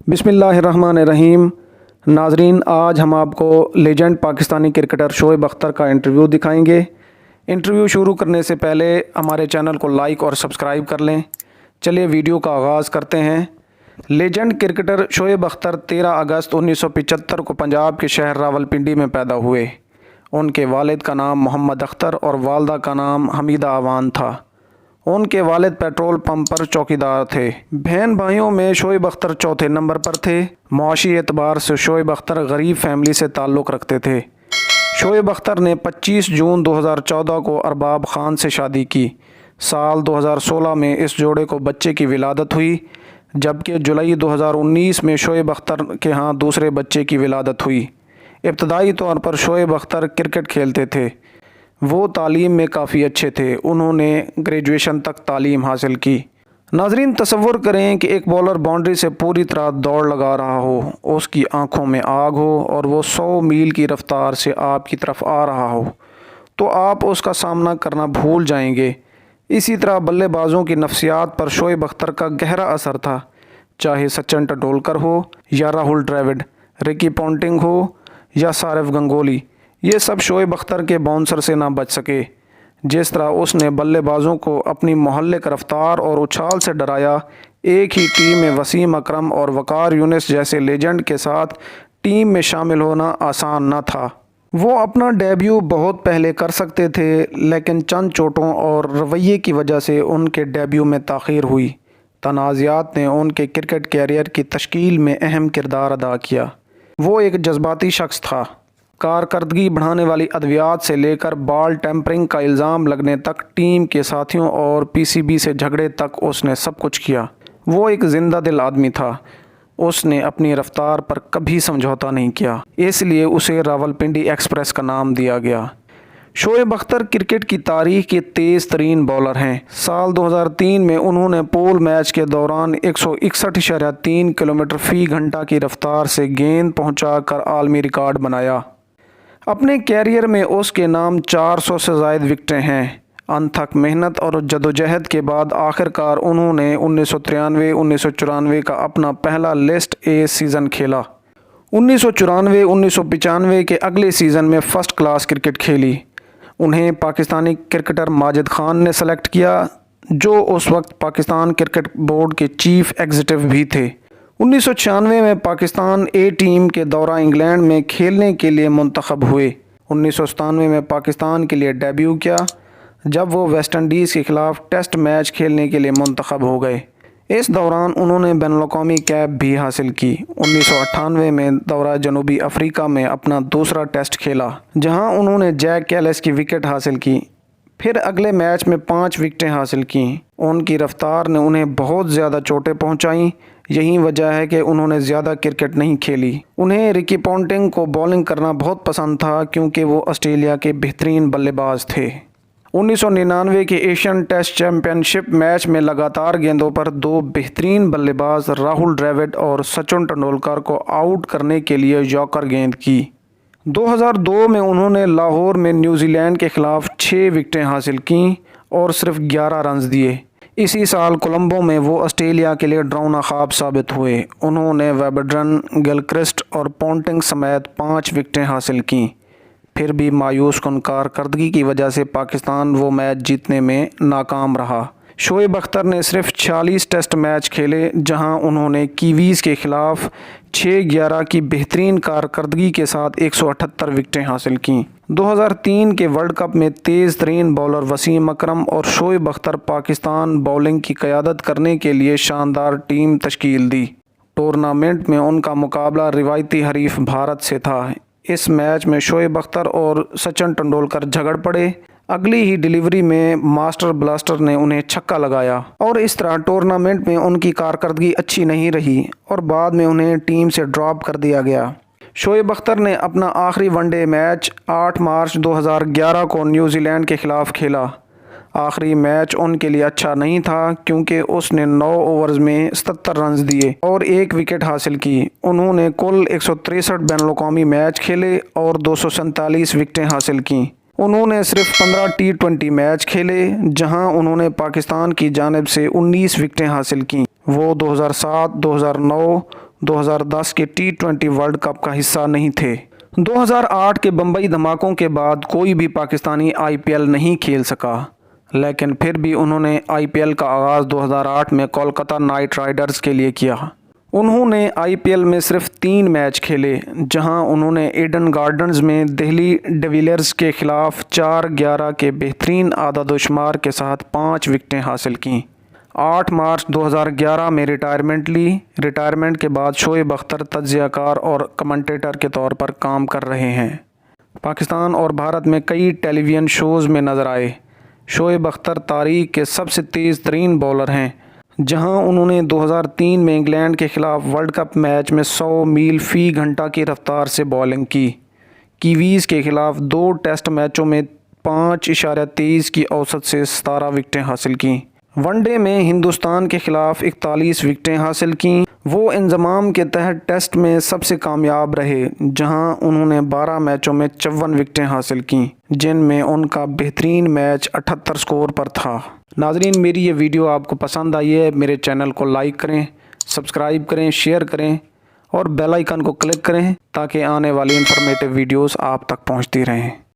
बिस्मिल्लाहिर्रहमानिर्रहीम। नाजरीन, आज हम आपको लेजेंड पाकिस्तानी क्रिकेटर शोएब अख्तर का इंटरव्यू दिखाएंगे। इंटरव्यू शुरू करने से पहले हमारे चैनल को लाइक और सब्सक्राइब कर लें। चलिए वीडियो का आगाज़ करते हैं। लेजेंड क्रिकेटर शोएब अख्तर 13 अगस्त 1975 को पंजाब के शहर रावलपिंडी में पैदा हुए। उनके वालिद का नाम मोहम्मद अख्तर और वालदा का नाम हमीदा अवान था। उनके वालिद पेट्रोल पंप पर चौकीदार थे। बहन भाइयों में शोएब अख्तर चौथे नंबर पर थे। मुआशी एतबार से शोएब अख्तर गरीब फैमिली से ताल्लुक़ रखते थे। शोएब अख्तर ने 25 जून 2014 को अरबाब खान से शादी की। साल 2016 में इस जोड़े को बच्चे की विलादत हुई, जबकि जुलाई 2019 में शोएब अख्तर के यहाँ दूसरे बच्चे की विलादत हुई। इब्तदाई तौर पर शोएब अख्तर क्रिकेट खेलते थे। वो तालीम में काफ़ी अच्छे थे। उन्होंने ग्रेजुएशन तक तालीम हासिल की। नाजरीन, तसव्वुर करें कि एक बॉलर बाउंड्री से पूरी तरह दौड़ लगा रहा हो, उसकी आंखों में आग हो और वो 100 मील की रफ्तार से आपकी तरफ आ रहा हो, तो आप उसका सामना करना भूल जाएंगे। इसी तरह बल्लेबाजों की नफ्सियात पर शोएब अख्तर का गहरा असर था। चाहे सचिन तेंदुलकर हो या राहुल द्रविड़, रिकी पॉन्टिंग हो या सौरव गंगोली, ये सब शोएब अख्तर के बाउंसर से ना बच सके। जिस तरह उसने बल्लेबाजों को अपनी मोहल्ले की रफ्तार और उछाल से डराया, एक ही टीम में वसीम अकरम और वकार यूनिस जैसे लेजेंड के साथ टीम में शामिल होना आसान न था। वो अपना डेब्यू बहुत पहले कर सकते थे, लेकिन चंद चोटों और रवैये की वजह से उनके डेब्यू में ताख़ीर हुई। तनाज़ात ने उनके क्रिकेट कैरियर की तश्कील में अहम किरदार अदा किया। वो एक जज्बाती शख्स था। कारकर्दगी बढ़ाने वाली अद्वियात से लेकर बॉल टेम्परिंग का इल्ज़ाम लगने तक, टीम के साथियों और पीसीबी से झगड़े तक उसने सब कुछ किया। वो एक जिंदा दिल आदमी था। उसने अपनी रफ्तार पर कभी समझौता नहीं किया, इसलिए उसे रावलपिंडी एक्सप्रेस का नाम दिया गया। शोएब अख्तर क्रिकेट की तारीख के तेज़ तरीन बॉलर हैं। साल 2003 में उन्होंने पोल मैच के दौरान 161.3 किलोमीटर फ़ी घंटा की रफ्तार से गेंद पहुंचाकर आलमी रिकॉर्ड बनाया। अपने कैरियर में उसके नाम 400 से ज़ायद विकेटें हैं। अनथक मेहनत और जदोजहद के बाद आखिरकार उन्होंने 1993-1994 का अपना पहला लिस्ट ए सीज़न खेला। 1994-1995 के अगले सीज़न में फ़र्स्ट क्लास क्रिकेट खेली। उन्हें पाकिस्तानी क्रिकेटर माजिद खान ने सेलेक्ट किया, जो उस वक्त पाकिस्तान क्रिकेट बोर्ड के चीफ एग्जीक्यूटिव भी थे। 1996 में पाकिस्तान ए टीम के दौरा इंग्लैंड में खेलने के लिए मुंतखब हुए। 1997 में पाकिस्तान के लिए डेब्यू किया, जब वो वेस्ट इंडीज़ के ख़िलाफ़ टेस्ट मैच खेलने के लिए मुंतखब हो गए। इस दौरान उन्होंने बैनुल-अक़वामी कैप भी हासिल की। 1998 में दौरा जनूबी अफ्रीका में अपना दूसरा टेस्ट खेला, जहां उन्होंने जैक कैलिस की विकेट हासिल की। फिर अगले मैच में 5 विकेटें हासिल की। उनकी रफ्तार ने उन्हें बहुत ज़्यादा चोटें पहुंचाईं। यही वजह है कि उन्होंने ज़्यादा क्रिकेट नहीं खेली। उन्हें रिकी पॉन्टिंग को बॉलिंग करना बहुत पसंद था, क्योंकि वो ऑस्ट्रेलिया के बेहतरीन बल्लेबाज थे। 1999 के एशियन टेस्ट चैम्पियनशिप मैच में लगातार गेंदों पर 2 बेहतरीन बल्लेबाज राहुल द्रविड़ और सचिन तेंदुलकर को आउट करने के लिए यॉर्कर गेंद की। 2002 में उन्होंने लाहौर में न्यूजीलैंड के ख़िलाफ़ 6 विकेटें हासिल कीं और सिर्फ 11 रन्स दिए। इसी साल कोलंबो में वो ऑस्ट्रेलिया के लिए डरावना ख्वाब साबित हुए। उन्होंने वेबर्डन, गिलक्रिस्ट और पॉन्टिंग समेत 5 विकेटें हासिल कीं। फिर भी मायूस कुन कारकर्दगी की वजह से पाकिस्तान वो मैच जीतने में नाकाम रहा। शोएब अख्तर ने सिर्फ 46 टेस्ट मैच खेले, जहां उन्होंने कीवीज़ के ख़िलाफ़ 6-11 की बेहतरीन कारकर्दगी के साथ 178 विकेटें हासिल कीं। 2003 के वर्ल्ड कप में तेज़ तरीन बॉलर वसीम अकरम और शोएब अख्तर पाकिस्तान बॉलिंग की क़यादत करने के लिए शानदार टीम तश्कील दी। टूर्नामेंट में उनका मुकाबला रिवायती हरीफ भारत से था। इस मैच में शोएब अख्तर और सचिन तेंदुलकर झगड़ पड़े। अगली ही डिलीवरी में मास्टर ब्लास्टर ने उन्हें छक्का लगाया और इस तरह टूर्नामेंट में उनकी कारकर्दगी अच्छी नहीं रही और बाद में उन्हें टीम से ड्रॉप कर दिया गया। शोएब अख्तर ने अपना आखिरी वनडे मैच 8 मार्च 2011 को न्यूजीलैंड के ख़िलाफ़ खेला। आखिरी मैच उनके लिए अच्छा नहीं था, क्योंकि उसने 9 ओवर्स में 77 रन्स दिए और 1 विकेट हासिल की। उन्होंने कुल 163 बैनुल-अक़वामी मैच खेले और 247 विकेटें हासिल कीं। उन्होंने सिर्फ 15 T20 मैच खेले, जहां उन्होंने पाकिस्तान की जानिब से 19 विकेटें हासिल कीं। वो 2007, 2009 2010 के T20 वर्ल्ड कप का हिस्सा नहीं थे। 2008 के बम्बई धमाकों के बाद कोई भी पाकिस्तानी IPL नहीं खेल सका, लेकिन फिर भी उन्होंने IPL का आगाज़ 2008 में कोलकाता नाइट राइडर्स के लिए किया। उन्होंने IPL में सिर्फ 3 मैच खेले, जहां उन्होंने ईडन गार्डन्स में दिल्ली डिविलियर्स के खिलाफ 4-11 के बेहतरीन आदद-ओ-शुमार के साथ 5 विकेटें हासिल कीं। 8 मार्च 2011 में रिटायरमेंट ली। रिटायरमेंट के बाद शोएब अख्तर तज्ज़ियाकार और कमेंटेटर के तौर पर काम कर रहे हैं। पाकिस्तान और भारत में कई टेलीविज़न शोज़ में नज़र आए। शोएब अख्तर तारीख़ के सबसे तेज़ तरीन बॉलर हैं, जहां उन्होंने 2003 में इंग्लैंड के ख़िलाफ़ वर्ल्ड कप मैच में 100 मील फ़ी घंटा की रफ़्तार से बॉलिंग की। कीवीज़ के ख़िलाफ़ 2 टेस्ट मैचों में 5.23 की औसत से 17 विकेटें हासिल कीं। वनडे में हिंदुस्तान के ख़िलाफ़ 41 विकेटें हासिल कीं। वो इंज़माम के तहत टेस्ट में सबसे कामयाब रहे, जहां उन्होंने 12 मैचों में 54 विकेटें हासिल कीं, जिनमें उनका बेहतरीन मैच 78 स्कोर पर था। नाज़रीन, मेरी ये वीडियो आपको पसंद आई है, मेरे चैनल को लाइक करें, सब्सक्राइब करें, शेयर करें और बेल आइकन को क्लिक करें ताकि आने वाली इन्फॉर्मेटिव वीडियोस आप तक पहुंचती रहें।